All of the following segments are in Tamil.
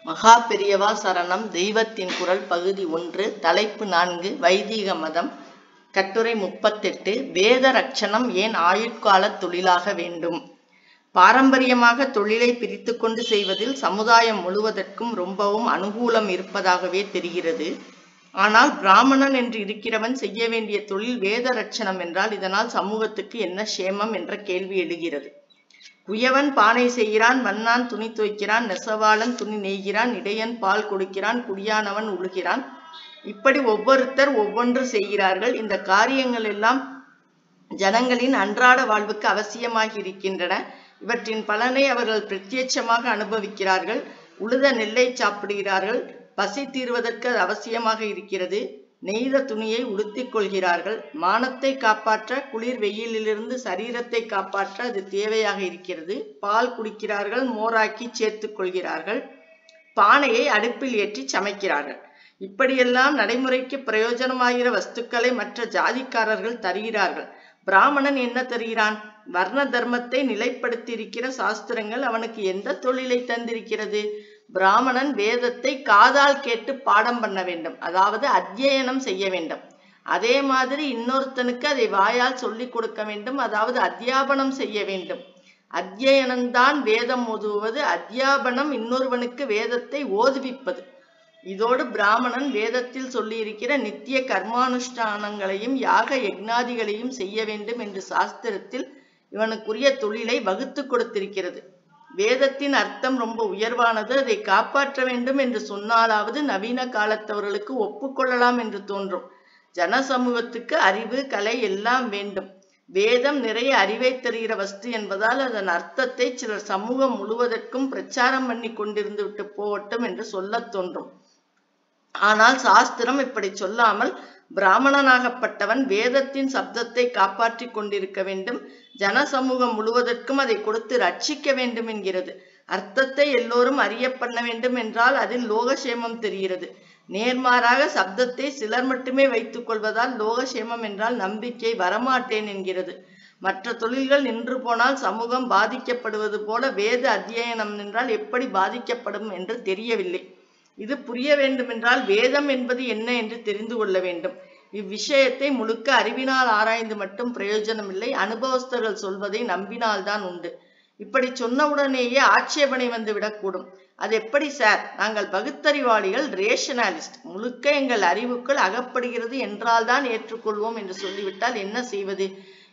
மகா பெரியவா சரணம். தெய்வத்தின் குரல் பகுதி 1, தலைப்பு 4, வைதிக மதம். கட்டுரை 38. வேத ரட்சணம் ஏன் ஆயுட்கால தொழிலாக வேண்டும்? பாரம்பரியமாக தொழிலை பிரித்து கொண்டு செய்வதில் சமுதாயம் முழுவதற்கும் ரொம்பவும் அனுகூலம் இருப்பதாகவே தெரிகிறது. ஆனால் பிராமணன் என்று இருக்கிறவன் செய்ய வேண்டிய தொழில் வேத ரட்சணம் என்றால் இதனால் சமூகத்துக்கு என்ன சேமம் என்ற கேள்வி எழுகிறது. குயவன் பானை செய்கிறான், வண்ணான் துணி துவைக்கிறான், நெசவாளன் துணி நெய்கிறான், இடையன் பால் கொடுக்கிறான், குடியானவன் உழுகிறான். இப்படி ஒவ்வொருத்தர் ஒவ்வொன்று செய்கிறார்கள். இந்த காரியங்கள் எல்லாம் ஜனங்களின் அன்றாட வாழ்வுக்கு அவசியமாகி இருக்கின்றன. இவற்றின் பலனை அவர்கள் பிரத்யட்சமாக அனுபவிக்கிறார்கள். உழுத நெல்லை சாப்பிடுகிறார்கள். பசி தீர்வதற்கு அது அவசியமாக இருக்கிறது. நெய்த துணியை உடுத்திக் கொள்கிறார்கள். மானத்தை காப்பாற்ற, குளிர் வெயிலிலிருந்து சரீரத்தை காப்பாற்ற அது தேவையாக இருக்கிறது. பால் குடிக்கிறார்கள், மோராக்கி சேர்த்து கொள்கிறார்கள். பானையை அடுப்பில் ஏற்றி சமைக்கிறார்கள். இப்படியெல்லாம் நடைமுறைக்கு பிரயோஜனமாகிற வஸ்துக்களை மற்ற ஜாதிக்காரர்கள் தருகிறார்கள். பிராமணன் என்ன தருகிறான்? வர்ண தர்மத்தை நிலைப்படுத்தி இருக்கிற சாஸ்திரங்கள் அவனுக்கு எந்த தொழிலை தந்திருக்கிறது? பிராமணன் வேதத்தை காதால் கேட்டு பாடம் பண்ண வேண்டும், அதாவது அத்தியனம் செய்ய வேண்டும். அதே மாதிரி இன்னொருத்தனுக்கு அதை வாயால் சொல்லிக் கொடுக்க வேண்டும், அதாவது அத்தியாபனம் செய்ய வேண்டும். அத்தியனம்தான் வேதம் ஓதுவது, அத்தியாபனம் இன்னொருவனுக்கு வேதத்தை ஓதுவிப்பது. இதோடு பிராமணன் வேதத்தில் சொல்லி இருக்கிற நித்திய கர்மானுஷ்டானங்களையும் யாக யக்ஞாதிகளையும் செய்ய வேண்டும் என்று சாஸ்திரத்தில் இவனுக்குரிய தொழிலை வகுத்து கொடுத்திருக்கிறது. வேதத்தின் அர்த்தம் ரொம்ப உயர்வானது, அதை காப்பாற்ற வேண்டும் என்று சொன்னாலாவது நவீன காலத்தவர்களுக்கு ஒப்புக்கொள்ளலாம் என்று தோன்றும். ஜன சமூகத்துக்கு அறிவு, கலை எல்லாம் வேண்டும். வேதம் நிறைய அறிவை தருகிற வஸ்து என்பதால் அதன் அர்த்தத்தை சிலர் சமூகம் முழுவதற்கும் பிரச்சாரம் பண்ணி கொண்டிருந்து விட்டு போகட்டும் என்று சொல்ல தோன்றும். ஆனால் சாஸ்திரம் இப்படி சொல்லாமல் பிராமணனாகப்பட்டவன் வேதத்தின் சப்தத்தை காப்பாற்றி கொண்டிருக்க வேண்டும், ஜன சமூகம் முழுவதற்கும் அதை கொடுத்து ரட்சிக்க வேண்டும் என்கிறது. அர்த்தத்தை எல்லோரும் அறிய பண்ண வேண்டும் என்றால் அதில் லோகசேமம் தெரிகிறது. நேர்மாறாக சப்தத்தை சிலர் மட்டுமே வைத்துக் கொள்வதால் லோகசேமம் என்றால் நம்பிக்கை வரமாட்டேன் என்கிறது. மற்ற தொழில்கள் நின்று போனால் சமூகம் பாதிக்கப்படுவது போல வேத அத்தியனம் என்றால் எப்படி பாதிக்கப்படும் என்று தெரியவில்லை. இது புரிய வேண்டுமென்றால் வேதம் என்பது என்ன என்று தெரிந்து கொள்ள வேண்டும். இவ்விஷயத்தை முழுக்க அறிவினால் ஆராய்ந்து மட்டும் பிரயோஜனமில்லை, அனுபவஸ்தர்கள் சொல்வதை நம்பினால்தான் உண்டு. இப்படி சொன்னவுடனேயே ஆட்சேபனை வந்து விடக்கூடும். அது எப்படி சார், நாங்கள் பகுத்தறிவாளிகள், ரேஷனாலிஸ்ட், முழுக்க எங்கள் அறிவுக்குள் அகப்படுகிறது என்றால்தான் ஏற்றுக்கொள்வோம் என்று சொல்லிவிட்டால் என்ன செய்வது?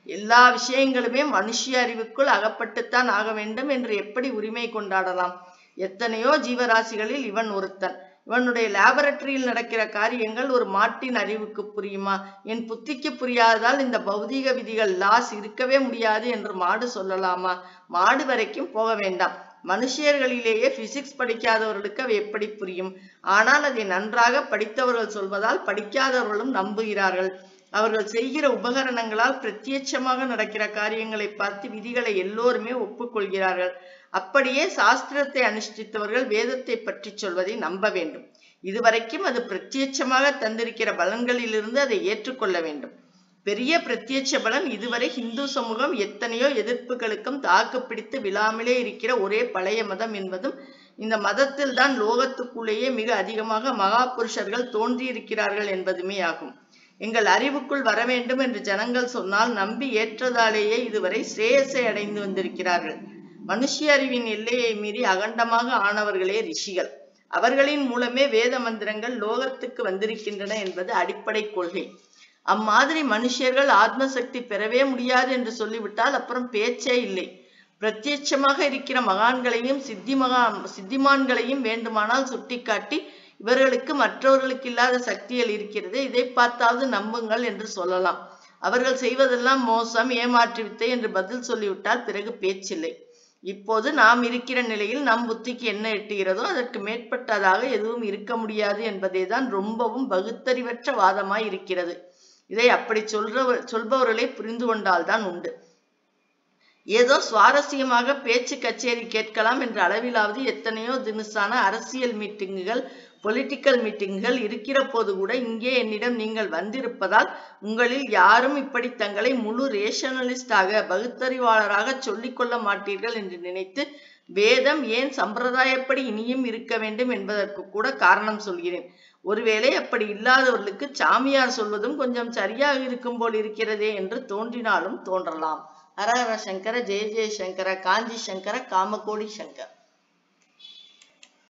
எல்லா விஷயங்களுமே மனுஷிய அறிவுக்குள் அகப்பட்டுத்தான் ஆக வேண்டும் என்று எப்படி உரிமை கொண்டாடலாம்? எத்தனையோ ஜீவராசிகளில் இவன் ஒருத்தன். இவனுடைய லேபரட்டரியில் நடக்கிற காரியங்கள் ஒரு மாட்டின் அறிவுக்கு புரியுமா? என் புத்திக்கு புரியாததால் இந்த பௌதீக விதிகள் லாஸ் இருக்கவே முடியாது என்று மாடு சொல்லலாமா? மாடு வரைக்கும் போக வேண்டாம். மனுஷியர்களிலேயே பிசிக்ஸ் படிக்காதவர்களுக்கு அவை எப்படி புரியும்? ஆனால் அதை நன்றாக படித்தவர்கள் சொல்வதால் படிக்காதவர்களும் நம்புகிறார்கள். அவர்கள் செய்கிற உபகரணங்களால் பிரத்யட்சமாக நடக்கிற காரியங்களை பார்த்து விதிகளை எல்லோருமே ஒப்புக்கொள்கிறார்கள். அப்படியே சாஸ்திரத்தை அனுஷ்டித்தவர்கள் வேதத்தை பற்றி சொல்வதை நம்ப வேண்டும். இதுவரைக்கும் அது பிரத்யட்சமாக தந்திருக்கிற பலன்களிலிருந்து அதை ஏற்றுக்கொள்ள வேண்டும். பெரிய பிரத்யட்ச பலன் இதுவரை இந்து சமூகம் எத்தனையோ எதிர்ப்புகளுக்கும் தாக்கு பிடித்து விழாமலே இருக்கிற ஒரே பழைய மதம் என்பதும் இந்த மதத்தில் தான் லோகத்துக்குள்ளேயே மிக அதிகமாக மகா புருஷர்கள் தோன்றியிருக்கிறார்கள் என்பதுமே ஆகும். எங்கள் அறிவுக்குள் வர வேண்டும் என்று ஜனங்கள் சொன்னால் நம்பி ஏற்றதாலேயே இதுவரை ஸ்ரேயஸை அடைந்து வந்திருக்கிறார்கள். மனுஷிய அறிவின் எல்லையை மீறி அகண்டமாக ஆனவர்களே ரிஷிகள். அவர்களின் மூலமே வேத மந்திரங்கள் லோகத்துக்கு வந்திருக்கின்றன என்பது அடிப்படை கொள்கை. அம்மாதிரி மனுஷர்கள் ஆத்மசக்தி பெறவே முடியாது என்று சொல்லிவிட்டால் அப்புறம் பேச்சே இல்லை. பிரத்யட்சமாக இருக்கிற மகான்களையும் சித்திமான்களையும் வேண்டுமானால் சுட்டிக்காட்டி இவர்களுக்கு மற்றவர்களுக்கு இல்லாத சக்திகள் இருக்கிறது, இதை பார்த்தாவது நம்புங்கள் என்று சொல்லலாம். அவர்கள் செய்வதெல்லாம் மோசம், ஏமாற்று வித்தை என்று பதில் சொல்லிவிட்டால் பிறகு பேச்சில்லை. இப்போது நாம் இருக்கிற நிலையில் நம் புத்திக்கு என்ன எட்டுகிறதோ அதற்கு மேற்பட்டதாக எதுவும் இருக்க முடியாது என்பதேதான் ரொம்பவும் பகுத்தறிவற்ற வாதமாய் இருக்கிறது. இதை அப்படி சொல்பவர்களை புரிந்து கொண்டால்தான் உண்டு. ஏதோ சுவாரஸ்யமாக பேச்சு கச்சேரி கேட்கலாம் என்ற அளவிலாவது எத்தனையோ தினுசான அரசியல் மீட்டிங்குகள், பொலிட்டிக்கல் மீட்டிங்குகள் இருக்கிற போது கூட இங்கே என்னிடம் நீங்கள் வந்திருப்பதால் உங்களில் யாரும் இப்படி தங்களை முழு ரேஷனலிஸ்டாக, பகுத்தறிவாளராக சொல்லிக் கொள்ள மாட்டீர்கள் என்று நினைத்து வேதம் ஏன் சம்பிரதாயப்படி இனியும் இருக்க வேண்டும் என்பதற்கு கூட காரணம் சொல்கிறேன். ஒருவேளை அப்படி இல்லாதவர்களுக்கு சாமியார் சொல்வதும் கொஞ்சம் சரியாக இருக்கும் போல் இருக்கிறதே என்று தோன்றினாலும் தோன்றலாம். ஹரஹர சங்கர, ஜெய ஜெய சங்கர, காஞ்சி சங்கர, காமகோடி சங்கர்.